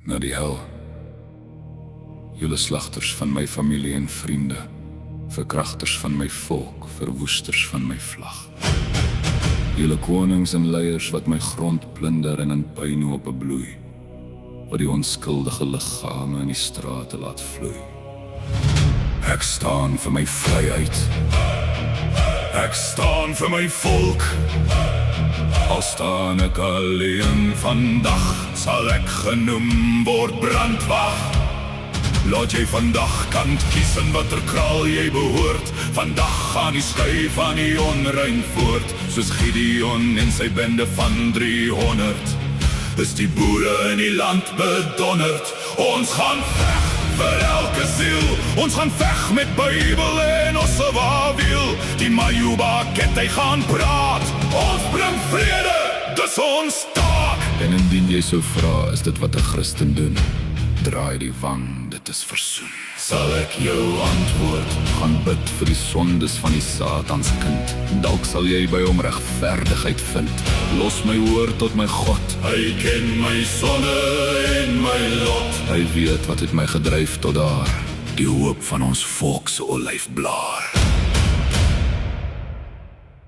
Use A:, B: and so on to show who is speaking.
A: na die hel. Julle slagters van my familie en vriende, verkrachters van my volk, verwoesters van my vlag. Julle konings en leiers wat my grond plunder en in pynhope bloei, wat die onskuldige liggame in die strate laat vloei. Ek staan vir my vryheid. Ek staan vir my volk. Al staan ek alleen vandag, sal ek genoem word brandwag. Laat jy vandag kan kies in watter kraal jy behoort. Vandag gaan die skui van die onrein voort, soos Gideon en sy bende van 300. Is die boere in die land bedonderd. Ons gaan veg vir elke ziel. Ons gaan veg met Bybel en ossewawiel. Die Majuba Ketty gaan praat. Ons bring vrede, dis ons taak. En indien jy sou vra, is dit wat 'n Christen doen? Draai die wang, dit is versoen. Sal ek jou antwoord, gaan bid vir die sondes van die Satans kind. Dalk sal jy by hom regverdigheid vind. Los my oor tot my God. Hy ken my sonde en my lot. Hy weet wat het my gedryf tot daar, die hoop van ons volk se olyfblaar.